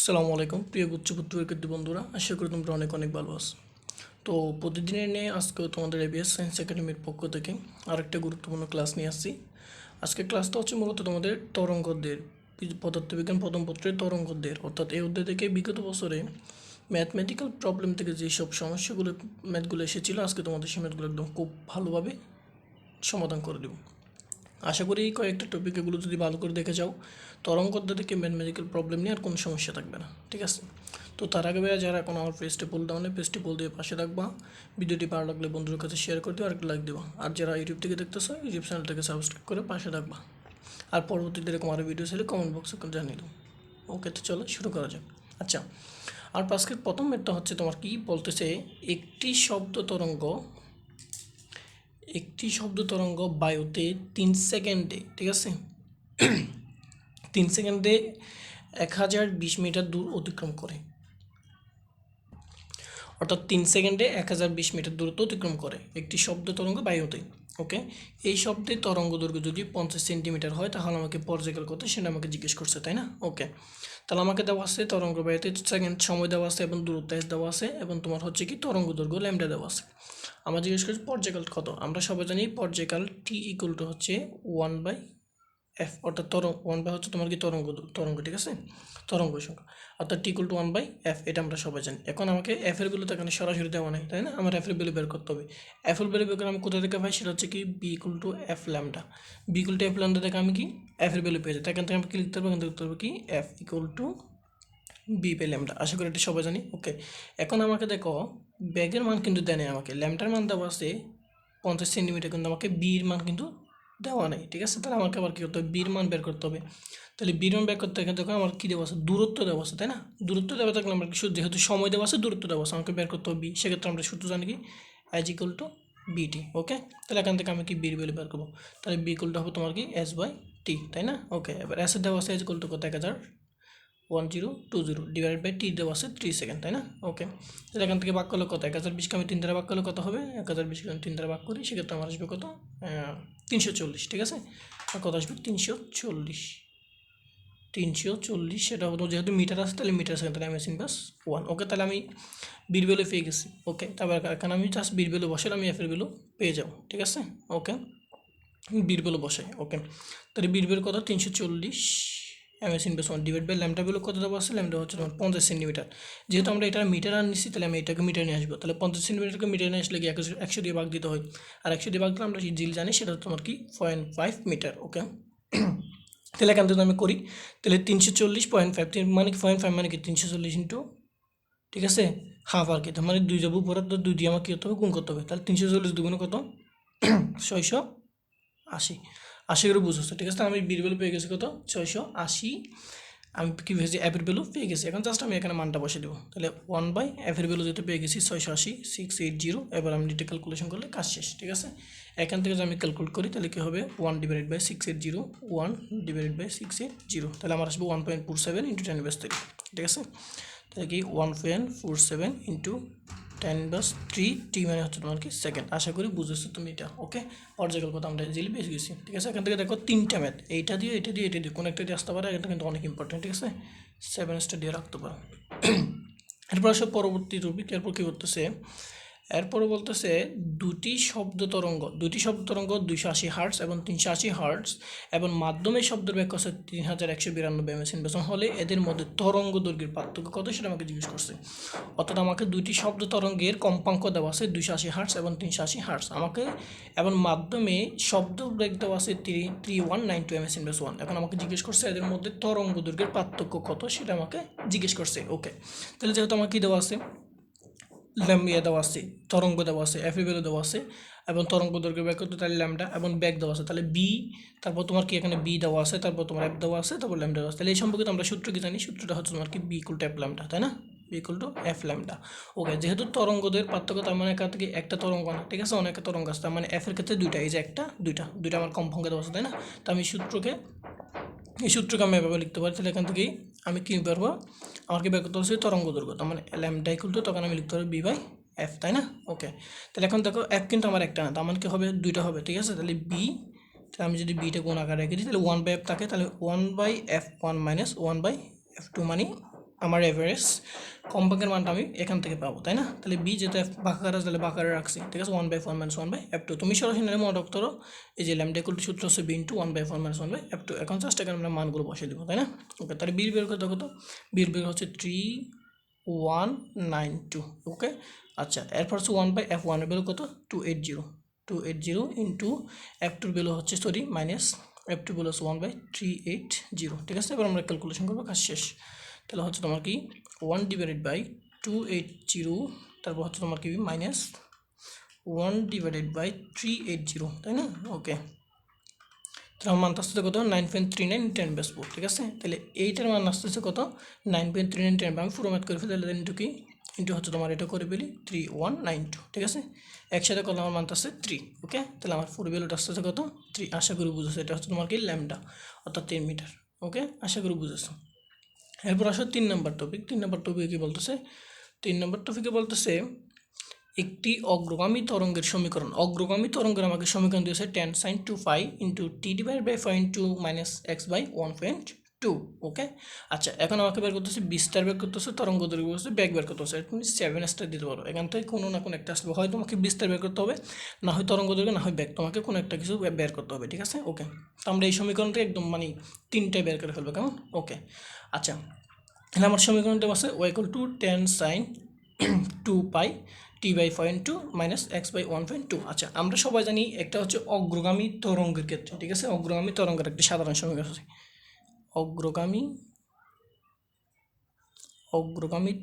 আসসালামু আলাইকুম প্রিয় উচ্চপুত্র শিক্ষার্থী বন্ধুরা, আশা করি তোমরা অনেক অনেক ভালো আছো। তো প্রতিদিনের নিয়ে আজকে তোমাদের এবিএস সায়েন্স একাডেমির পক্ষ থেকে আরেকটা গুরুত্বপূর্ণ ক্লাস নিয়ে আসছি। আজকে ক্লাসটা হচ্ছে মূলত তোমাদের তরঙ্গদের পদার্থবিজ্ঞান প্রথম পত্রের তরঙ্গদের, অর্থাৎ এই অধ্যায় থেকে বিগত বছরে ম্যাথমেটিক্যাল প্রবলেম থেকে যেসব সমস্যাগুলো ম্যাথগুলো এসেছিলো, আজকে তোমাদের সেই ম্যাথগুলো একদম খুব ভালোভাবে সমাধান করে দেবো। আশা করি এই কয়েকটা টপিক এগুলো যদি ভালো করে দেখে যাও, তরঙ্গ অধ্যায় থেকে ম্যাথমেটিক্যাল প্রবলেম নিয়ে আর কোনো সমস্যা থাকবে না, ঠিক আছে? তো তার আগে ভাইয়া যারা এখন আমার পেজটি বল দাও না, পেজটি বল দিয়ে পাশে রাখবা। ভিডিওটি ভালো লাগলে বন্ধুদের কাছে শেয়ার করে দিও আর একটা লাইক দেবা। আর যারা ইউটিউব থেকে দেখতেছো, ইউটিউব চ্যানেলটাকে সাবস্ক্রাইব করে পাশে রাখবা। আর পরবর্তীতে এরকম আরও ভিডিও ছেলে কমেন্ট বক্সে জানিয়ে দেবো। ওকে, তো চলো শুরু করা যাক। আচ্ছা, আর আজকের প্রথম ম্যাথটা হচ্ছে তোমার কি বলতেছে, একটি শব্দ তরঙ্গ বায়ুতে 3 সেকেন্ডে, ঠিক আছে, 3 সেকেন্ডে 1020 মিটার দূর অতিক্রম করে। অর্থাৎ 3 সেকেন্ডে 1020 মিটার দূরত্ব অতিক্রম করে একটি শব্দ তরঙ্গ বায়ুতে। ওকে, এই শব্দের তরঙ্গ দৈর্ঘ্য যদি 50 সেন্টিমিটার হয়, তাহলে আমাকে পর্যায়কাল কত সেটা আমাকে জিজ্ঞেস করছে, তাই না? ওকে, তাহলে আমাকে দেওয়া আছে তরঙ্গ বায়ুতে সেকেন্ড সময় দেওয়া আছে এবং দূরত্ব দেওয়া আছে এবং তোমার হচ্ছে কি তরঙ্গ দৈর্ঘ্য ল্যামডা দেওয়া আছে। আমরা জিজ্ঞেস করছি পর্যায়কাল কত। আমরা সবাই জানি পর্যায়কাল টি ইকুয়াল টু হচ্ছে 1/f, অর্থাৎ ওয়ান বাই হচ্ছে তোমার কি তরঙ্গ, ঠিক আছে, তরঙ্গ সংখ্যা, অর্থাৎ টি ইকুয়াল টু 1/f, এটা আমরা সবাই জানি। এখন আমাকে এফ এর ভ্যালু তো এখানে সরাসরি দেওয়া নেই, তাই না? আমার এফ এর ভ্যালু বের করতে হবে। এফ এর ভ্যালু বের করে আমি কোথা থেকে পাই, সেটা হচ্ছে কি B equal to F lambda. B equal to F lambda থেকে আমি কি এফ এর ভ্যালু পেয়ে যাই। এখান থেকে আমি কি লিখতে পারবো, এখান থেকে লিখতে পারবো কি এফ ইকুয়াল টু বি পে ল্যামডা। আশা করি এটা সবাই জানি। ওকে, এখন আমাকে দেখো ব্যাগের মান কিন্তু দেয় নেই, আমাকে ল্যামডার মান দেওয়া আছে 50 সেন্টিমিটার, কিন্তু আমাকে বির মান কিন্তু দেওয়া নেই, ঠিক আছে? তাহলে আমাকে আবার কী করতে হবে, বির মান বের করতে হবে। তাহলে বির মান বের করতে গেলে দেখো আমার কী দেওয়া আছে, দূরত্ব দেওয়া আছে, তাই না? দূরত্ব দেওয়া থাকলে আমরা যেহেতু সময় দেওয়া আছে, দূরত্ব দেওয়া আছে, আমাকে বের করতে হবে বি। সেক্ষেত্রে আমরা সূত্র জানি কি এজ ইকুয়াল টু বিটি। ওকে, তাহলে এখান থেকে আমি কি বির ভ্যালু বের করবো, তাহলে বি ইকুয়াল টু হবে তোমার কি এস বাই টি, তাই না? ওকে, এবার এসের দেওয়া আছে এজ ইকুয়াল টু কত, 1020 ডিভাইড বাই টি দেওয়া আছে 3 সেকেন্ড, তাই না? ওকে, তাহলে এখান থেকে ভাগ করলে কত, 1020কে আমি 3 দ্বারা ভাগ করলে কত হবে, 1020কে আমি 3 দ্বারা ভাগ করি, সেক্ষেত্রে আমার আসবে কত, 340, ঠিক আছে? আর কত আসবে, 340, সেটা হতো যেহেতু মিটার আছে, তাহলে মিটার সেকেন্ড, তাহলে আমি ইনভার্স 1। ওকে, তাহলে আমি বির ভ্যালু পেয়ে গেছি। ওকে, তারপর এখানে আমি জাস্ট বির ভ্যালু বসালে আমি এফের ভ্যালু পেয়ে যাবো, ঠিক আছে? ওকে, বির ভ্যালু বসাই। ওকে, তাহলে বির ভ্যালু কত, 340 m s inverse 1 divide by lambda value কত দেওয়া আছে, ল্যামডা হচ্ছে তোমার 50 সেন্টিমিটার। যেহেতু আমরা এটা মিটার আর নিচ্ছি, তাহলে আমি এটাকে মিটার নিয়ে আসবো। তাহলে 50 সেন্টিমিটারকে মিটার নিয়ে আসলে কি 100 দিয়ে ভাগ দিতে হয়, আর 100 দিয়ে ভাগ দিলে আমরা জিল জানি সেটা তোমার কি 0.5 মিটার। ওকে, তাহলে এখান থেকে আমি করি, তাহলে 340.5 মানে কি 0.5 মানে কি 340 ইন্টু, ঠিক আছে, হাফ আর কি, তার মানে 2 যাবো উপরে, তো 2 দিয়ে আমাকে কী করতে হবে, গুণ করতে হবে। তাহলে 340 দুগুণে কত, 680। আশি করে বুঝেছো, ঠিক আছে? আমি বির ভ্যালু পেয়ে গেছি কত, 680। আমি কি ভেবেছি এফের ভ্যালু পেয়ে গেছি। এখন জাস্ট আমি এখানে মানটা বসে দেবো। তাহলে 1 বাই এফের ভ্যালু যেহেতু পেয়ে গেছি 680, 680। এবার আমি ডিটে ক্যালকুলেশন করলে কাজ শেষ, ঠিক আছে? এখান থেকে যদি আমি ক্যালকুলেট করি, তাহলে কী হবে, 1 ডিভাইড বাই 680, 1 ডিভাইড বাই 680, তাহলে আমার আসবে 1.47 ইন্টু 10^3, ঠিক আছে? তাহলে কি 1.47 ইন্টু 10^3, টি মানে হচ্ছে তোমার কি সেকেন্ড। আশা করি বুঝেছো তুমি এটা। ওকে, পর্যায়কাল কথা আমরা ইজিলি পেয়ে গেছি, ঠিক আছে? এখান থেকে দেখো 3টা ম্যাথ, এইটা দিয়ে এটা দিয়ে এটা দিয়ে কোনো একটা দিয়ে আসতে পারে, এটা কিন্তু অনেক ইম্পর্টেন্ট, ঠিক আছে? 7 দিয়ে রাখতে পারো। এরপর আসলে পরবর্তী টপিক, এরপর কী করতেছে, এরপরে বলতেছে দুটি শব্দ তরঙ্গ 280 হার্টস এবং 380 হার্টস এবং মাধ্যমে শব্দের ব্যাখ্যা হচ্ছে 3192 এমএস ইনভার্সন হলে এদের মধ্যে তরঙ্গ দৈর্ঘ্যের পার্থক্য কত, সেটা আমাকে জিজ্ঞেস করছে। অর্থাৎ আমাকে দুইটি শব্দ তরঙ্গের কম্পাঙ্ক দেওয়া আছে 280 হার্টস এবং 380 হার্টস আমাকে, এবং মাধ্যমে শব্দ বেগ দেওয়া আছে 3192 এমএস ইনভার্স 1। এখন আমাকে জিজ্ঞেস করছে এদের মধ্যে তরঙ্গ দৈর্ঘ্যের পার্থক্য কত, সেটা আমাকে জিজ্ঞেস করছে। ওকে, তাহলে যেহেতু আমাকে কী দেওয়া আছে, ল্যাম্বিয়া দেওয়া আছে, তরঙ্গ দেওয়া আছে, এফ ভ্যালু দেওয়া আছে, এবং তরঙ্গ দৈর্ঘ্য ব্যাগ করতে তাহলে ল্যামডা এবং ব্যাগ দেওয়া আছে, তাহলে বি, তারপর তোমার কি এখানে বি দেওয়া আছে, তারপর তোমার এফ দেওয়া আছে, তারপর ল্যামডা দেওয়া আছে। তাহলে এই সম্পর্কে আমরা সূত্র কি জানি, সূত্রটা হচ্ছে তোমার কি B equal to F lambda, তাই না? B equal to F lambda. Okay, যেহেতু তরঙ্গদের পার্থক্য, তার মানে এখান থেকে একটা তরঙ্গ না, ঠিক আছে, অনেক তরঙ্গ আছে, তার মানে এফের ক্ষেত্রে দুইটা, এই যে একটা দুইটা আমার কম্পাঙ্কে দেওয়া আছে, তাই না? তো আমি এই সূত্রকে আমি এভাবে লিখতে পারি। তাহলে এখান থেকেই আমি কী পারবো, আমাকে বের করতে হচ্ছে তরঙ্গ দৈর্ঘ্য, তার মানে ল্যামডা ইকুয়াল টু, তখন আমি লিখতে পারবো বি বাই এফ, তাই না? ওকে, তাহলে এখন দেখো এফ কিন্তু আমার একটা না, তার মানে কি হবে, দুইটা হবে, ঠিক আছে? তাহলে বি, তাহলে আমি যদি বিটা কোন আকারে রেখে দিই, তাহলে 1/f থাকে, তাহলে 1/f1 মাইনাস 1/f2 মানে আমার এভারেজ কম্পাঙ্কের মানটা আমি এখান থেকে পাবো, তাই না? তাহলে বি যেহেতু এফ বাঁকারে তাহলে বাঁকারে রাখছি, ঠিক আছে, 1/4 - 1/f2। তুমি সরাসরি মনে করো এই যে ল্যামডা ইকুয়াল টু সূত্র হচ্ছে বি ইন্টু 1/4 - 1/f2। এখন জাস্ট এখানে আমরা মানগুলো বসিয়ে দেবো, তাই না? ওকে, তাহলে বির বের করতে কত? বির বের হচ্ছে 3192। ওকে, আচ্ছা, এরপর হচ্ছে 1/f1 এর ভ্যালু কত? 280 ইন্টু f2 ভ্যালু হচ্ছে মাইনাস f2 ভ্যালু হচ্ছে 1/380, ঠিক আছে? এবার আমরা ক্যালকুলেশন করবো, কাজ শেষ। তাহলে হচ্ছে তোমার কি 1/280, তারপর হচ্ছে তোমার কি মাইনাস 1/380, তাই না? ওকে, তাহলে আমার মান আসতেছে কত? 9.3910/4, ঠিক আছে? তাহলে এইটার মান আসতেছে কত? 9.3910। আমি পুরো ম্যাথ করে ফেলি, তাহলে ইন্টু কি ইন্টু হচ্ছে তোমার এটা করে ফেলি 3192, ঠিক আছে? একসাথে করলে আমার মান আসছে 3। ওকে, তাহলে আমার পুরো ভ্যালুটা আসতেছে কত? 3। আশা করি বুঝেছো, এটা হচ্ছে তোমার কি ল্যামডা, অর্থাৎ 3 মিটার। ওকে, আশা করি বুঝেছো। এরপর আসো 3 নম্বর টপিক। 3 নম্বর টপিকে কি বলতেছে? 3 নম্বর টপিকে বলতেছে একটি অগ্রগামী তরঙ্গের সমীকরণ। অগ্রগামী তরঙ্গের আমাকে সমীকরণ দিয়েছে tan sin 2π into T divide by 5 into minus x/1.2। Okay, আচ্ছা, এখন আমাকে বের করতেছে বিস্তার, বের করতেছে তরঙ্গ দৈর্ঘ্য, করতেছে ব্যাগ বের করতেছে। তুমি 7 স্টার দিতে পারো, এখান থেকে কোনো না কোনো একটা আসবে, হয় তোমাকে বিস্তার বের করতে হবে, না হয় তরঙ্গ দৈর্ঘ্য, না হয় ব্যাগ, তোমাকে কোনো একটা কিছু বের করতে হবে, ঠিক আছে? ওকে, তো আমরা এই সমীকরণটা একদম মানে 3টায় বের করে ফেলবো, কেমন? ওকে, আচ্ছা, তাহলে আমার সমীকরণটা আছে y equal two tan sin 2π t/5 into minus x/1.2। আচ্ছা, আমরা সবাই জানি একটা হচ্ছে অগ্রগামী তরঙ্গের ক্ষেত্রে, ঠিক আছে? অগ্রগামী তরঙ্গের একটি সাধারণ সমীকরণ আছে, অগ্রগামী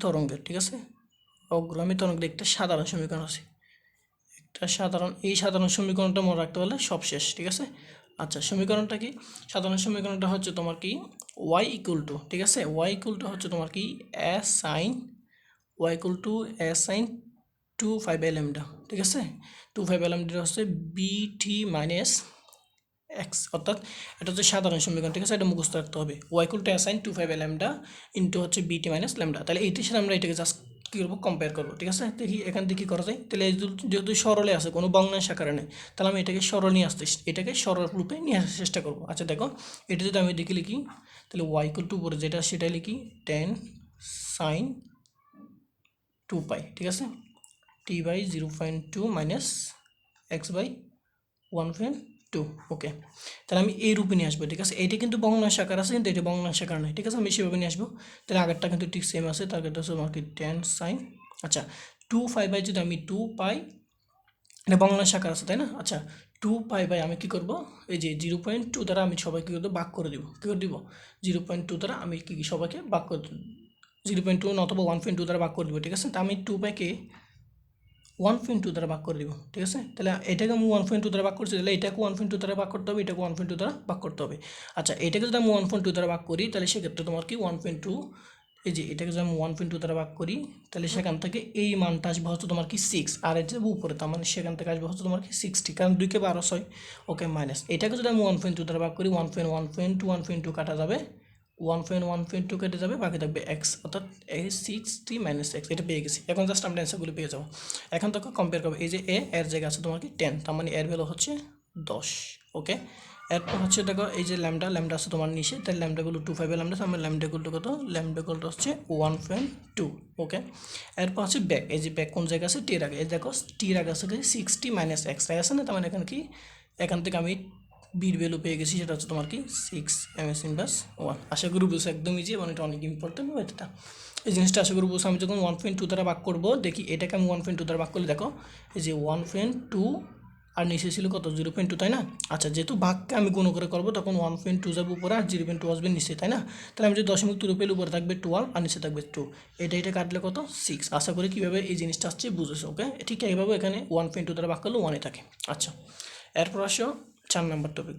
তরঙ্গের, ঠিক আছে? অগ্রগামী তরঙ্গের একটা সাধারণ সমীকরণ আছে, এই সাধারণ সমীকরণটা মনে রাখতে হলে সব শেষ, ঠিক আছে? আচ্ছা, সমীকরণটা কি? সাধারণ সমীকরণটা হচ্ছে তোমার কি y ইকুয়াল টু, ঠিক আছে, y ইকুয়াল টু হচ্ছে তোমার কি y equal to a sin 2π/λ, ঠিক আছে? 2π/λ হচ্ছে বিটি মাইনাস এক্স, অর্থাৎ এটা হচ্ছে সাধারণ সমীকরণ, ঠিক আছে? এটা মুখস্থ রাখতে হবে। y equal to a sin 2π/λ into হচ্ছে বিটি মাইনাস ল্যামডা। তাহলে এইটির সাথে আমরা এটাকে জাস্ট কী করবো? কম্পেয়ার করবো, ঠিক আছে? দেখি এখান থেকে কী করা যায়। তাহলে যেহেতু সরলে আছে, কোনো ভগ্নাংশ আকারে নেই, তাহলে আমি এটাকে সরল নিয়ে আসতে, এটাকে সরল রূপে নিয়ে আসার চেষ্টা করবো। আচ্ছা, দেখো, এটা যদি আমি দেখি লিখি, তাহলে y ইকুয়াল টু উপরে যেটা সেটাই লিখি tan sin 2π, ঠিক আছে, t/0.2 মাইনাস x/1.2। ওকে, তাহলে আমি এই রূপে নিয়ে আসবো, ঠিক আছে? এইটা কিন্তু ভগ্নাংশ আকার আছে, কিন্তু এটা ভগ্নাংশ আকার নয়, ঠিক আছে? আমি সেভাবে নিয়ে আসবো। তাহলে আগেরটা কিন্তু ঠিক সেম আছে, তার ক্ষেত্রে হচ্ছে তোমার কি tan sin, আচ্ছা, 2π/, যদি আমি 2π, এটা ভগ্নাংশ আকার আছে, তাই না? আচ্ছা, 2π/, আমি কী করবো? এই যে 0.2 দ্বারা আমি সবাইকে কিন্তু ভাগ করে দিব, কী করে দিব? 0.2 দ্বারা আমি কি সবাইকে ভাগ করে 0.2 অথবা 1.2 দ্বারা ভাগ করে দেবো, ঠিক আছে? তা আমি 2πকে 1.2 দ্বারা ভাগ করে দিব, ঠিক আছে? তাহলে এটাকে আমি 1.2 দ্বারা ভাগ করছি, তাহলে এটাকে 1.2 দ্বারা ভাগ করতে হবে, এটাকে 1.2 দ্বারা ভাগ করতে হবে। আচ্ছা, এটাকে যদি আমি 1.2 দ্বারা ভাগ করি, তাহলে সেক্ষেত্রে তোমার কি 1.2, এই যে এটাকে যদি আমি 1.2 দ্বারা ভাগ করি, তাহলে সেখান থেকে এই মানটা আসবে হচ্ছে তোমার কি 6, আর এটা উপরে, তার মানে সেখান থেকে আসবে হচ্ছে তোমার কি 60, কারণ 2 কে 12 6। ওকে, মাইনাস এটাকে যদি আমি 1.2 দ্বারা ভাগ করি, 1.2 কাটা যাবে, 1.2 কেটে যাবে, বাকি থাকবে এক্স, অর্থাৎ এই 60 মাইনাস এক্স, এটা পেয়ে গেছি। এখন জাস্ট আমরা অ্যান্সারগুলো পেয়ে যাবো। এখন তোকে কম্পেয়ার করবো, এই যে এর জায়গা আছে তোমার কি 10, তার মানে এর ভ্যালু হচ্ছে 10। ওকে, এরপর হচ্ছে দেখো এই যে ল্যামডা আছে তোমার নিচে, তাহলে ল্যামডাগুলো 2/5 আমার ল্যামডাগুলো কত? ল্যামডাগুলো হচ্ছে 1.2। ওকে, এরপর হচ্ছে ব্যাক, এই যে ব্যাক কোন জায়গা আছে? টির আগে, এই দেখো টির আগে আছে 60 মাইনাস এক্স আছে না, তার মানে এখানে কি, এখান থেকে আমি বির ভ্যালু পেয়ে গেছি, সেটা হচ্ছে তোমার কি 6 ms/1। আশা করি বুঝছো, একদম ইজি, এবং এটা অনেক ইম্পর্টেন্ট এটা, এই জিনিসটা আশা করি বুঝছো। আমি যখন 1.2 দ্বারা ভাগ করবো, দেখি এটাকে আমি 1.2 দ্বারা ভাগ করলে দেখো এই যে 1.2 আর নিচে ছিল কত? 0.2, তাই না? আচ্ছা, যেহেতু ভাগকে আমি গুণ করে করবো, তখন 1.2 যাবে উপরে আর 0.2 আসবে নিচে, তাই না? তাহলে আমি যদি দশমিক তুলে পেলে উপরে থাকবে 12 আর নিচে থাকবে 2, এটা কাটলে কত? 6। আশা করি কীভাবে এই জিনিসটা আসছে বুঝেছো। ওকে, ঠিক এইভাবে এখানে 1.2 দ্বারা ভাগ করলে 1 থাকে। আচ্ছা, এরপর আসো 4 নম্বর টপিক।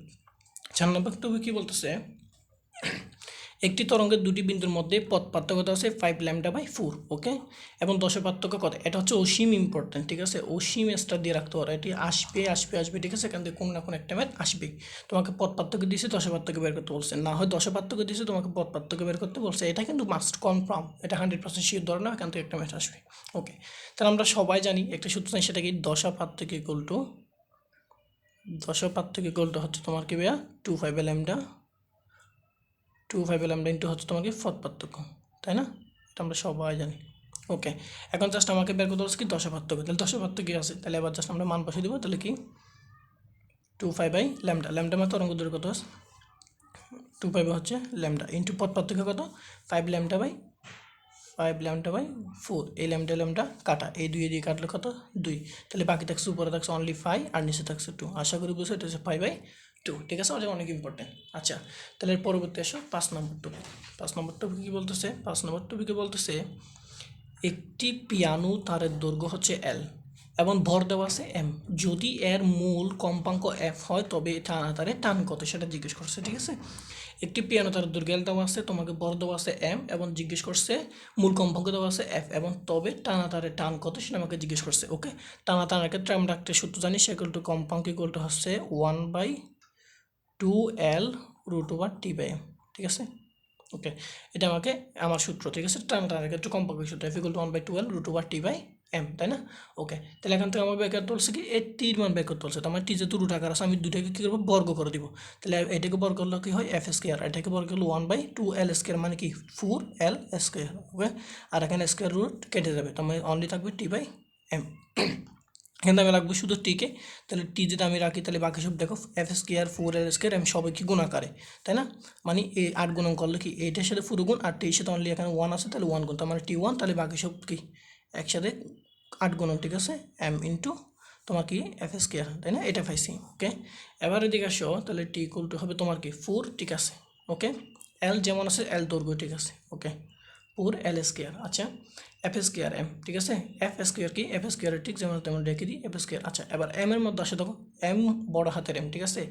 4 নম্বর টপিক কী বলতেছে? একটি তরঙ্গের দুটি বিন্দুর মধ্যে পথ পার্থক্য আছে 5λ/4। ওকে, এবং দশের পার্থক্য কত? এটা হচ্ছে অসীম ইম্পর্টেন্ট, ঠিক আছে? অসীম স্টার দিয়ে রাখতে পারো, এটি আসবে, ঠিক আছে? এখান থেকে কোনো না কোনো একটা ম্যাথ আসবে। তোমাকে পথ পার্থক্য দিয়েছে, দশের পার্থক্য বের করতে বলছে, না হয় দশের পার্থক্য দিয়েছে, তোমাকে পথ পার্থক্য বের করতে বলছে, এটা কিন্তু মাস্ট কনফার্ম, এটা 100% শিওর ধরে না, এখান থেকে একটা ম্যাথ আসবে। ওকে, তাহলে আমরা সবাই জানি একটা সূত্র নেই, সেটা কি? দশা পার্থক্য ইকুয়াল টু হচ্ছে তোমার কি ভাইয়া 2/5 ইন্টু হচ্ছে তোমার কি পথ পার্থক্য, তাই না? এটা আমরা সবাই জানি। ওকে, এখন জাস্ট আমাকে বের করতে হচ্ছে কি দশের পার্থক্য। তাহলে দশের পার্থক্য কি আছে, তাহলে এবার জাস্ট আমরা মান বসিয়ে দেবো। তাহলে কি 2π/λ, ল্যামডা মানে তরঙ্গ দৈর্ঘ্য কত, 2π হচ্ছে ল্যামডা ইন্টু পথ পার্থক্য কত, 5λ/4। এই ল্যামডা কাটা, এই 2 দিয়ে কাটলে কত 2, তাহলে বাকি থাকছে উপরে থাকছে অনলি 5 আর নিচে থাকছে 2। আশা করি বুঝছো, এটা হচ্ছে 5/2। ঠিক আছে, ওটা অনেক ইম্পর্টেন্ট। আচ্ছা, তাহলে এর পরবর্তী আসো 5 নম্বর টপিক। 5 নম্বর টপিক কী বলতেছে, 5 নম্বর টপিকে বলতেছে একটি পিয়ানো তারের দৈর্ঘ্য হচ্ছে L এবং ভর দেওয়া আছে M, যদি এর মূল কম্পাঙ্ক F হয় তবে টানা তারে টান কত সেটা জিজ্ঞেস করছে। ঠিক আছে, একটি পিয়ানো তারের দৈর্ঘ্য L দেওয়া আছে, তোমাকে ভর দেওয়া আছে M এবং জিজ্ঞেস করছে মূল কম্পাঙ্ক দেওয়া আছে F এবং তবে টানা তারে টান কত সেটা আমাকে জিজ্ঞেস করছে। ওকে, টানা টানার ক্ষেত্রে আমরা একটা সূত্র জানি, সেগুলো টু কম্পাঙ্ক ইকুয়াল টু হচ্ছে 1/2L√T/M। ঠিক আছে, ওকে, এটা আমাকে আমার সূত্র। ঠিক আছে, টানা টানার ক্ষেত্রে কম্পাঙ্কের সূত্র F = 1/2L√T/M, তাই না? ওকে, তাহলে এখান থেকে আমার বের করতে বলছে কি এই টির মান বের করতে বলছে। তো আমার টি যেহেতু রুট আকার আছে, আমি দুটাকে কী করবো, বর্গ করে দিব। তাহলে এটাকে বর্গ করলে কী হয় F², এটাকে বর্গ করলে 1/2L², মানে কি 4L²। ওকে, আর এখানে স্কোয়ার রুট কেটে যাবে, তো আমার অনলি থাকবে T/M। এখানে আমি রাখবো শুধু টিকে, তাহলে টি যদি আমি রাখি তাহলে বাকি সব দেখো F² 4L² আমি সবাই কি গুণাকারে, তাই না? মানে এই 8 গুণন করলে কি এইটার সাথে পুরো গুণ, আর টির সাথে অনলি এখানে 1 আছে তাহলে 1 গুণ, তার মানে T1, তাহলে বাকি সব কি একসাথে 8 গুণন। ঠিক আছে, M ইন্টু তোমার কি F², তাই না? এটা পাইছি। ওকে, এবার এদিকে আসো, তাহলে টি ইকুয়াল টু হবে তোমার কি 4। ঠিক আছে, ওকে, L যেমন আছে L দৈর্ঘ্য। ঠিক আছে, ওকে, 4L²। আচ্ছা, F²M। ঠিক আছে, F² কি F² ঠিক যেমন তেমন রেখে দিই F²। আচ্ছা, এবার M এর মধ্যে আসে দেখো M বড় হাতের M। ঠিক আছে,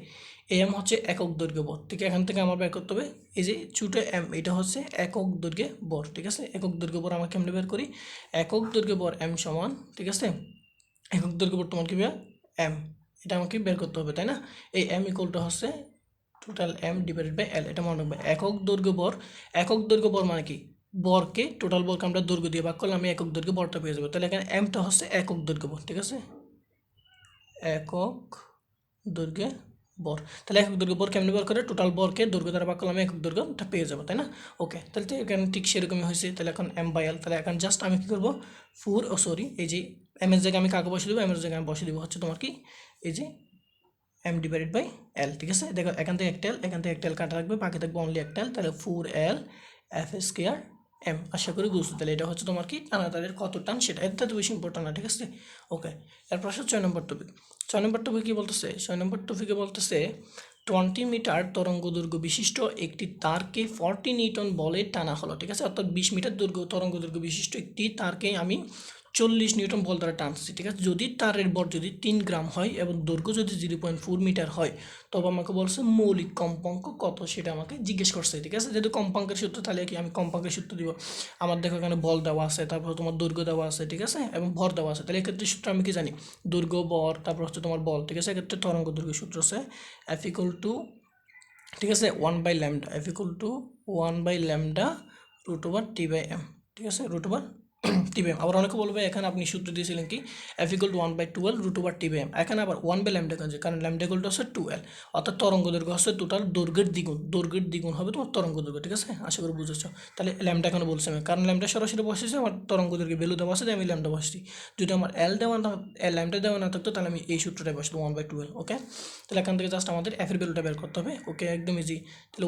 এই M হচ্ছে একক দৈর্ঘ্য বর। ঠিক, এখান থেকে আমার বের করতে হবে এই যে ছোটো M, এটা হচ্ছে একক দৈর্ঘ্যে বর। ঠিক আছে, একক দৈর্ঘ্য বর আমরা কেমনে বের করি, একক দৈর্ঘ্য বর M সমান, ঠিক আছে, একক দৈর্ঘ্য বর তোমার কি M, এটা আমাকে বের করতে হবে, তাই না? এই M ইকুয়াল টু হচ্ছে টোটাল M/L, এটা মনে রাখবে। একক দৈর্ঘ্য বর মানে কি, বরকে টোটাল বরকে আমরা দৈর্ঘ্য দিয়ে ভাগ করলে আমি একক দৈর্ঘ্য বরটা পেয়ে যাবো। তাহলে এখানে এমটা হচ্ছে একক দৈর্ঘ্য বর। ঠিক আছে, একক দৈর্ঘ্যে বর, তাহলে একক দৈর্ঘ্য বর কেমনি বের করে, টোটাল বরকে দৈর্ঘ্য দ্বারা ভাগ করলে আমি একক দৈর্ঘ্যটা পেয়ে যাবো, তাই না? ওকে, তাহলে তো এখানে ঠিক সেরকমই হয়েছে। তাহলে এখন M/L, তাহলে এখন জাস্ট আমি কী করবো, এই যে M এর জায়গায় আমি কাকে বসে দেবো, M এর জায়গায় আমি বসে দেবো হচ্ছে তোমার কি এই যে M/L। ঠিক আছে, দেখো এখান থেকে একটা L, এখান থেকে একটা L কাটা রাখবে, বাকি থাকবে অনলি একটা L, তাহলে 4L F² M। আশা করি বুঝতে, তাহলে এটা হচ্ছে তোমার কি টানা তারের কত টান সেটা, এটা তো বেশি ইম্পর্টেন্ট না। ঠিক আছে, ওকে, এরপর আসলে 6 নম্বর টপিক। 6 নম্বর টপিক কী বলতেছে, 6 নম্বর টপিকে বলতেছে 20 মিটার তরঙ্গ দৈর্ঘ্য বিশিষ্ট একটি তারকে 40 নিউটন বলে টানা হলো। ঠিক আছে, অর্থাৎ 20 মিটার তরঙ্গ দৈর্ঘ্য বিশিষ্ট একটি তারকে আমি 40 নিউটন বল দ্বারা টানছি। ঠিক আছে, যদি তারের বর যদি 3 গ্রাম হয় এবং দৈর্ঘ্য যদি 0.4 মিটার হয়, তবে আমাকে বলছে মৌলিক কম্পাঙ্ক কত সেটা আমাকে জিজ্ঞেস করছে। ঠিক আছে, যেহেতু কম্পাঙ্কের সূত্র, তাহলে কি আমি কম্পাঙ্কের সূত্র দিব। আমার দেখো এখানে বল দেওয়া আছে, তারপর তোমার দৈর্ঘ্য দেওয়া আছে, ঠিক আছে, এবং ভর দেওয়া আছে। তাহলে এক্ষেত্রে সূত্র আমি কি জানি, দৈর্ঘ্য বর তারপর হচ্ছে তোমার বল। ঠিক আছে, এক্ষেত্রে তরঙ্গ দৈর্ঘ্য সূত্র আছে F = ঠিক আছে 1/λ, F = 1/λ√T/M। ঠিক আছে, √T/M। আবার অনেকে বলবে এখানে আপনি সূত্র দিয়েছিলেন কি F = 1/2L√T/M, এখানে আবার 1/λ কেন, কারণ λ = হচ্ছে 2L, অর্থাৎ তরঙ্গ দৈর্ঘ্য হচ্ছে টোটাল দৈর্ঘ্যের দ্বিগুণ হবে তোমার তরঙ্গ দৈর্ঘ্য। ঠিক আছে, আশা করি বুঝেছো। তাহলে ল্যামডা এখানে বলছি আমি, কারণ ল্যামডা সরাসরি বসেছে, আমার তরঙ্গ দৈর্ঘ্য ভ্যালু দেওয়া আছে, আমি ল্যামডা বসছি। যদি আমার ল্যামডা দেওয়া না থাকতো তাহলে আমি এই সূত্রটাই বসতো 1/2L। ওকে, তাহলে এখান থেকে জাস্ট আমাদের এফের ভ্যালুটা বের করতে হবে। ওকে, একদম ইজি। তাহলে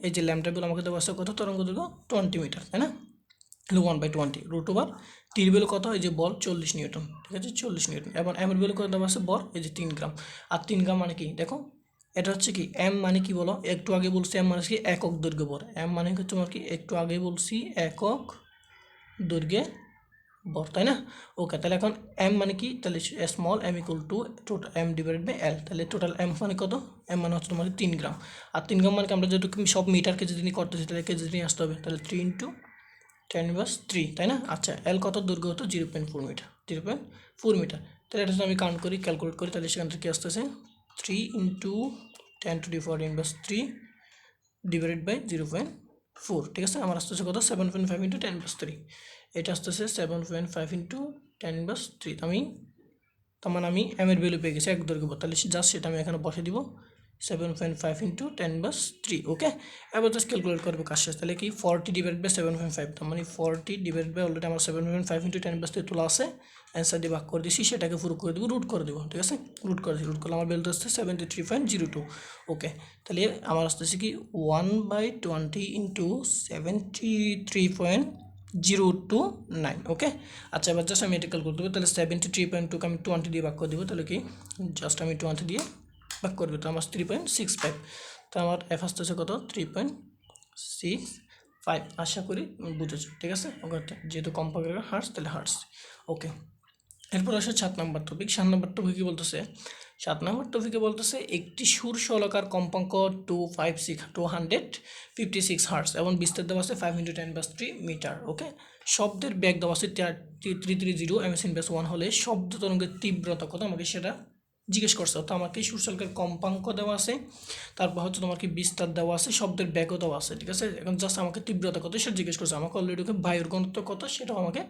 এই যে ল্যামডা ভ্যালু আমাকে দেওয়া আছে কত, তরঙ্গ দৈর্ঘ্য 20 মিটার, তাই না? তাহলে 1/20 টির ভ্যালু কত, এই যে বল 40 নিউটন। ঠিক আছে, 40 নিউটন। এবং এম এর ভ্যালু কত দেওয়া আছে, বল এই যে 3 গ্রাম। আর 3 গ্রাম মানে কি দেখো, এটা হচ্ছে কি এম মানে কি বলো, একটু আগে বলছি এম মানে কি একক দৈর্ঘ্য বর। এম মানে হচ্ছে তোমার কি একটু আগে বলছি একক দৈর্ঘ্যে বর, তাই না? ওকে, তাহলে এখন এম মানে কি, তাহলে স্মল m = টোটাল M/L। তাহলে টোটাল এম মানে কত, এম মানে হচ্ছে তোমার 3 গ্রাম। আর 3 গ্রাম মানে আমরা যেহেতু সব মিটারকে যদি করতেছি তাহলে কেজি নিয়ে আসতে হবে, তাহলে 3 × 10⁻3, তাই না? আচ্ছা, L কত, দৈর্ঘ্য হতো 0.4 মিটার, 0.4 মিটার। তাহলে এটা যদি আমি কাউন্ট করি, ক্যালকুলেট করি, তাহলে সেখান থেকে আসতেছে 3 × 10⁻³ /0.4। ঠিক আছে, আমার আসতেছে কত, 7.5 × 10⁻3। এটা আসতেছে 7.5 × 10⁻3। তার মানে আমি এম এর ভ্যালু পেয়ে গেছি এক দৈর্ঘ্য বর। তাহলে জাস্ট সেটা আমি এখানে বসে দিব 7.5 ইন্টু 10/3 ওকে। এবার জাস্ট ক্যালকুলেট করবো কাজ শেষ। তাহলে কি 40 ডিভাইড বাই 7.5, তার মানে 40 ডিভাইড বাই অলরেডি আমার 7.5 ইন্টু 10/3 তোলা আছে, অ্যান্সার দিয়ে ভাগ করে দিছি, সেটাকে পুরো করে দেবো, রুট করে দেবো, ঠিক আছে। রুট করে দিই, রুট করলে আমার ভ্যালু আসছে 73.02 ওকে। তাহলে আমার আসতেছে কি 1/20 ইন্টু 73.029 ওকে। আচ্ছা এবার জাস্ট আমি এটা ক্যালকুলেট করবো, তাহলে 73.2 আমি 20 দিয়ে ভাগ করে দেবো, তাহলে কি জাস্ট আমি 20 দিয়ে ভাগ করবে, তো আমার 3.65, তো আমার এফ আসতেছে কত 3.65। আশা করি বুঝেছো, ঠিক আছে ওকে। যেহেতু কম্পাঙ্কের হার্টস, তাহলে হার্টস ওকে। এরপর আসে 7 নম্বর টপিক। 7 নম্বর টপিক কি বলতেছে, 7 নম্বর টপিকে বলতেছে একটি সুর সহকার কম্পাঙ্ক 256 হার্টস এবং বিস্তার দেওয়া আছে 5 × 10⁻³ মিটার ওকে। শব্দের বেগ দেওয়া আছে 330 ms/1 হলে শব্দ তরঙ্গের তীব্রতা কত আমাকে সেটা জিজ্ঞেস করছে। তো আমাকে সুর সহকার কম্পাঙ্ক দেওয়া আছে, তারপর হচ্ছে তোমার কি বিস্তার দেওয়া আছে, শব্দের বেগও দেওয়া আছে, ঠিক আছে। এখন জাস্ট আমাকে তীব্রতা কত সেটা জিজ্ঞেস করছে, আমাকে অলরেডি ওকে বায়ুর ঘনত্ব কত সেটাও আমাকে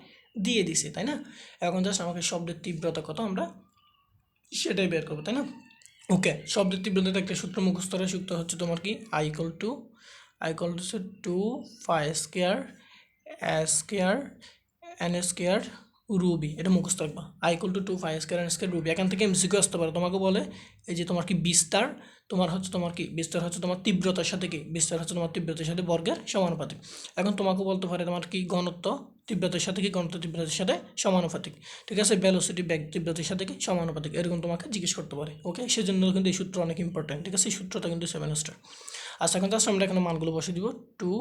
দিয়ে দিছে, তাই না। এখন জাস্ট আমাকে শব্দের তীব্রতা কত আমরা সেটাই বের করবো, তাই না। ওকে, শব্দের তীব্রতার একটা সূত্র মুখস্থ করার সূত্র হচ্ছে তোমার কি I = 2π² n² রুবি, এটা মুখস্থ রাখবা। I = 2π² n² Ruby. এখান থেকে এমসিকিউ আসতে পারে, তোমাকে বলে এই যে তোমার কি বিস্তার, তোমার হচ্ছে তোমার কি বিস্তার হচ্ছে তোমার তীব্রতার সাথে কি বিস্তার হচ্ছে তোমার তীব্রতার সাথে বর্গের সমানুপাতিক। এখন তোমাকে বলতে পারে তোমার কি ঘনত্ব তীব্রতার সাথে কি ঘনত্ব তীব্রতার সাথে সমানুপাতিক, ঠিক আছে। ভেলোসিটি বেগ তীব্রতার সাথে কি সমানুপাতিক, এরকম তোমাকে জিজ্ঞেস করতে পারে ওকে। সেজন্য কিন্তু এই সূত্র অনেক ইম্পর্টেন্ট, ঠিক আছে। এই সূত্রটা কিন্তু 7 স্টার। আচ্ছা এখন জাস্ট আমরা এখানে মানগুলো বসে দিব, 2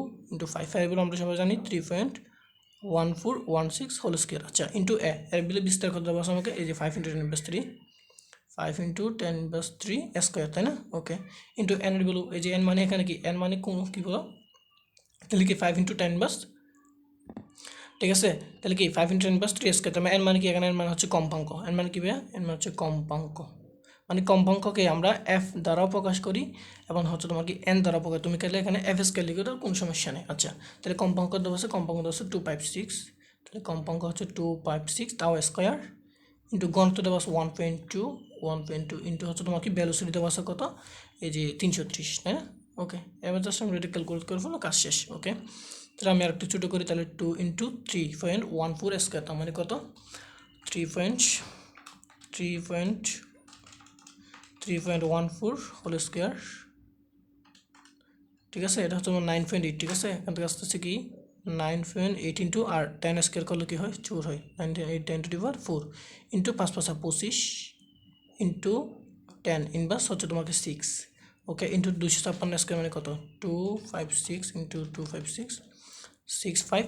× 5 এগুলো আমরা সবাই জানি 3.1416 হোল স্কোয়ার। আচ্ছা ইন্টু এর বিলে বিস্তার করতে হবে আমাকে, এই যে 5 × 10⁻³ 5 × 10⁻³ স্কোয়ার, তাই না ওকে। ইন্টু এন এর বিলু, এই যে এন মানে এখানে কি এন মানে কোন কী বলো, তাহলে কি 5 × 10⁻, ঠিক আছে। তাহলে কি 5 × 10⁻³ স্কোয়ার, তার মানে এন মানে কি, এখানে এন মানে হচ্ছে কম্পাঙ্ক, এন মানে কি ভাইয়া, এন মানে হচ্ছে কম্পাঙ্ক, মানে কম্পাঙ্ককে আমরা এফ দ্বারাও প্রকাশ করি এবং হচ্ছে তোমার কি এন দ্বারা প্রকাশ, তুমি খেলে এখানে এফ স্কেল লিখে দাও, কোনো সমস্যা নেই। আচ্ছা তাহলে কম্পাঙ্ক দেওয়া আছে, কম্পাঙ্ক দেওয়া আছে 256, তাহলে কম্পাঙ্ক হচ্ছে 256 তাও স্কোয়ার ইন্টু ঘনত্ব দেওয়া আছে 1.2 ইন্টু হচ্ছে তোমার কি ভ্যালুসিটি দেওয়া আছে কত, এই যে 330, তাই না ওকে। এবার জাস্ট আমরা এটা ক্যালকুলেট করে ফেলো, কাজ শেষ ওকে। তাহলে আমি আরেকটু ছোটো করি, তাহলে 2 × 3.14 স্কোয়ার, তার মানে কত 3.14 হোল স্কোয়ার, ঠিক আছে। এটা হচ্ছে 9.8, ঠিক আছে। এখান থেকে আসতেছে কি 9.8 ইন্টু আর 10 স্কোয়ার করলে কি হয় 4 হয়, 9.8 10⁴ ইন্টু 5 × 5 = 25 ইন্টু 10 ইনভার্স হচ্ছে তোমাকে 6 ওকে, ইন্টু 256 স্কোয়ার মানে কত 256 ইন্টু 256 65,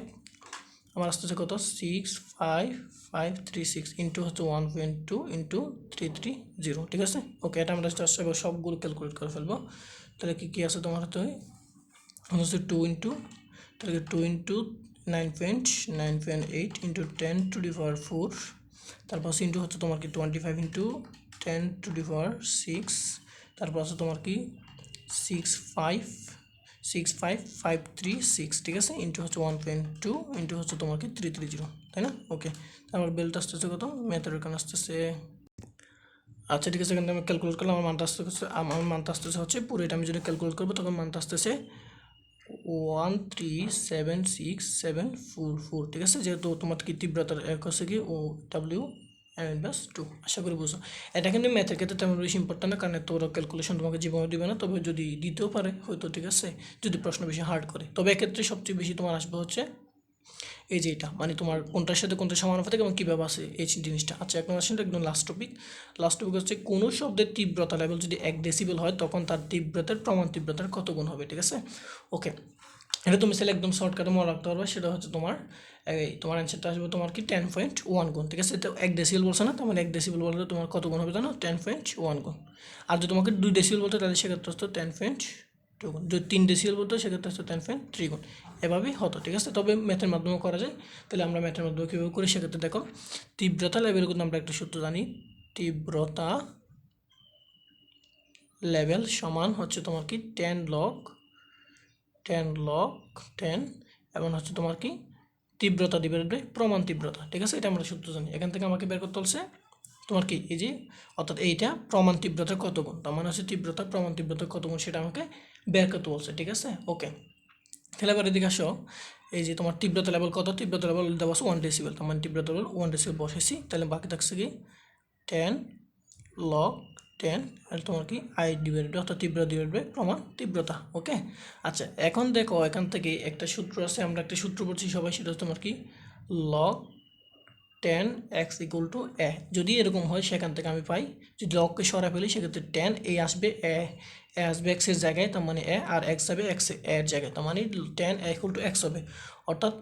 আমার আসতেছে কত 65536 ইন্টু হচ্ছে 1.2 ইন্টু 330, ঠিক আছে ওকে। এটা আমরা জাস্ট সবগুলো ক্যালকুলেট করে ফেলবো। তাহলে কি আছে তোমার হাতে হচ্ছে 2 ইন্টু, তাহলে 2 ইন্টু 9.8 ইন্টু 10⁴, তারপর হচ্ছে ইন্টু হচ্ছে তোমার কি 25 ইন্টু 10⁶, তারপর হচ্ছে তোমার কি 65536, ঠিক আছে, ইন্টু হচ্ছে 1.2 ইন্টু হচ্ছে তোমার কি 330, তাই না ওকে। তারপর বেলটা আসতেছে কত, ম্যাথের ওখানে আসতেছে, আচ্ছা ঠিক আছে। এখানে আমি ক্যালকুলেট করলাম, আমার মানটা আসতেছে হচ্ছে পুরো, এটা আমি যদি ক্যালকুলেট করবো তখন মানটা আসতেছে 1376744, ঠিক আছে। যেহেতু তোমার কি তীব্রতার এক হচ্ছে কি ও W/2, আশা করি বুঝো। এটা কিন্তু ম্যাথের ক্ষেত্রে তেমন বেশি ইম্পর্টেন্ট না, কারণ এত বড় ক্যালকুলেশন তোমাকে জীবনে দিবে না, তবে যদি দিতেও পারে হয়তো, ঠিক আছে, যদি প্রশ্ন বেশি হার্ড করে। তবে এক্ষেত্রে সবচেয়ে বেশি তোমার আসবে হচ্ছে এই যে এটা, মানে তোমার কোনটার সাথে কোনটা সমানুপাতিক এবং কীভাবে আসে এই জিনিসটা। আচ্ছা এখন আসেন একদম লাস্ট টপিক হচ্ছে কোনো শব্দের তীব্রতা লেভেল যদি 1 ডেসিবেল হয় তখন তার তীব্রতার প্রমাণ তীব্রতার কত গুণ হবে, ঠিক আছে ওকে। এটা তুমি সেটা একদম শর্টকাটে মনে রাখতে পারবে, সেটা হচ্ছে তোমার তোমার অ্যান্সারটা আসবে তোমার কি 10.1 গুণ, ঠিক আছে। তো 1 ডেসিবেল বলছে না, তার মানে 1 ডেসিবেল বলতে তোমার কত গুণ হবে জানো 10.1 গুণ। আর যদি তোমাকে 2 ডেসিবেল বলতে তাহলে সেক্ষেত্রে হচ্ছে 10.2 গুণ, যদি 3 ডেসিবেল বলতে সেক্ষেত্রে হচ্ছে 10.3 গুণ, এভাবেই হতো, ঠিক আছে। তবে ম্যাথের মাধ্যমে করা যায়, তাহলে আমরা ম্যাথের মাধ্যমে কীভাবে করি সেক্ষেত্রে দেখো, তীব্রতা লেভেল কিন্তু আমরা একটা সূত্র জানি, তীব্রতা লেভেল সমান হচ্ছে তোমার কি 10 log 10 এবং হচ্ছে তোমার কি তীব্রতা ডিভাইডেড বাই প্রমাণ তীব্রতা, ঠিক আছে। এটা আমরা সূত্র জানি, এখান থেকে আমাকে বের করতে হচ্ছে তোমার কি এই যে অর্থাৎ এইটা প্রমাণ তীব্রতা কত গুণ, তার মানে হচ্ছে তীব্রতা প্রমাণ তীব্রতা কত গুণ সেটা আমাকে বের করতে বলছে, ঠিক আছে। ওকে, তাহলে এবার এদিকে আসো, এই যে তোমার তীব্রতা লেভেল কত, তীব্রতা লেভেল দেওয়া আছে 1 ডেসিবেল, তার মানে তীব্রতা লেভেল 1 ডেসিবেল বসেছি, তাহলে বাকি থাকছে কি 10 লগ 10 আর তোমার কি আই ডিভাইডেড অর্থাৎ তীব্রতা ডিভাইড বাই প্রমাণ তীব্রতা। ওকে, আচ্ছা এখন দেখো এখান থেকে একটা সূত্র আছে, আমরা একটা সূত্র পড়ছি সবাই, সেটা তোমার কি লগ 10x ইকুয়াল টু এ। যদি এরকম হয় সেখান থেকে আমি পাই, যদি লগকে সরা ফেলি সেক্ষেত্রে 10 এ আসবে এ আসবে এক্সের জায়গায়, তার মানে এ, আর এক্স যাবে এক্স এর জায়গায়, তার মানে 10 ইকুয়াল টু এক্স হবে। অর্থাৎ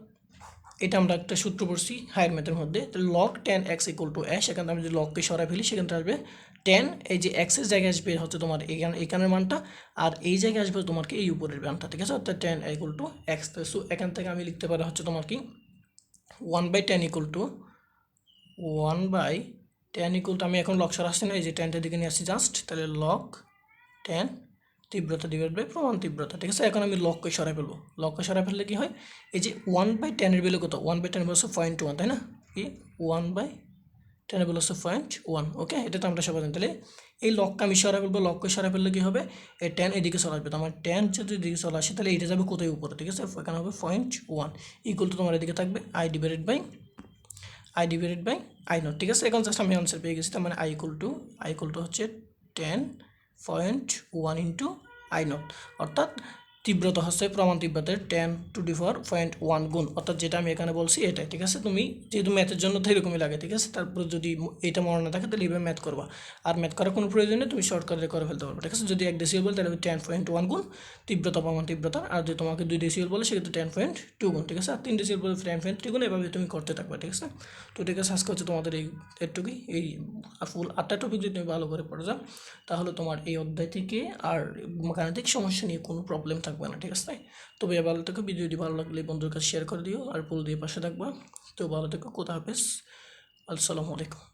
এটা আমরা একটা সূত্র পড়ছি হায়ার ম্যাথের মধ্যে, তো লগ 10x ইকুয়াল টু এ, সেখান থেকে আমি যদি লগকে সরা ফেলি সেখান থেকে আসবে 10, এই যে এক্সের জায়গায় আসবে হচ্ছে তোমার এখানের মানটা, আর এই জায়গায় আসবে তোমার কি এই উপরের মানটা, ঠিক আছে। অর্থাৎ 10 ইকুয়াল টু এক্স। সো এখান থেকে আমি লিখতে পারি হচ্ছে তোমার কি 1/10 ইকুয়াল টু 1/10 ইকুয়াল টু, আমি এখন লগ সরা আসছি না, এই যে 10টার দিকে নিয়ে আসছি জাস্ট, তাহলে লগ 10 তীব্রতা ডিভাইড বাই প্রমাণ তীব্রতা, ঠিক আছে। এখন আমি লগকে সরাই ফেলবো, লগকে সরাই ফেললে কি হয়, এই যে 1/10 এর ভ্যালু কত, 1/10 ভ্যালু হচ্ছে 0.1, তাই না, কি 1/10 ভ্যালু হচ্ছে 0.1। ওকে, এটা তো আমরা সবাই জানি। তাহলে এই লগকে আমি সরাই ফেলবো, লগকে সরাই ফেললে কি হবে, এই 10 এদিকে চলে আসবে, তো আমার 10 যদি এদিকে চলে আসে তাহলে এটা যাবে কোথায় উপরে, ঠিক আছে, এখানে হবে 0.1 ইকুয়াল টু তোমার এদিকে থাকবে I divided by I nought, ঠিক আছে। এখন জাস্ট আমি আনসার পেয়ে গেছি, তার মানে আই ইকুয়াল টু হচ্ছে 10.1 ইন্টু আই নট, অর্থাৎ তীব্রতা হচ্ছে প্রমাণ তীব্রতার 10⁻1 গুণ, অর্থাৎ যেটা আমি এখানে বলছি এটাই, ঠিক আছে। তুমি যেহেতু ম্যাথের জন্য তো এরকমই লাগে, ঠিক আছে। তারপরে যদি এটা মনে না থাকে তাহলে এইভাবে ম্যাথ করবা, আর ম্যাথ করার কোনো প্রয়োজন নেই, তুমি শর্টকাটে করে ফেলতে পারবে, ঠিক আছে। যদি 1 ডেসিবেল বলে তাহলে 10.1 গুণ তীব্রতা প্রমাণ তীব্রতার, আর যদি তোমাকে 2 ডেসিবেল বলে সেক্ষেত্রে 10.2 গুণ, ঠিক আছে। আর 3 ডেসিবেল বলে 10.3 গুণ, এভাবে তুমি করতে থাকবে, ঠিক আছে। তো ঠিক আছে, আজকে হচ্ছে তোমাদের এটুকুই, এই ফুল 8টা টপিক যদি তুমি ভালো করে পড়ে যাও তাহলে তোমার এই অধ্যায় থেকে আর গাণিতিক সমস্যা নিয়ে কোনো প্রবলেম থাকবে না, ঠিক আছে। তবে ভালো থেকো, ভিডিওটি ভালো লাগলে বন্ধুর কাছে শেয়ার করে দিও, আর পুরো দিয়ে পাশে থাকবা। তো ভালো থেকো, খোদা হাফেজ, আসসালামু আলাইকুম।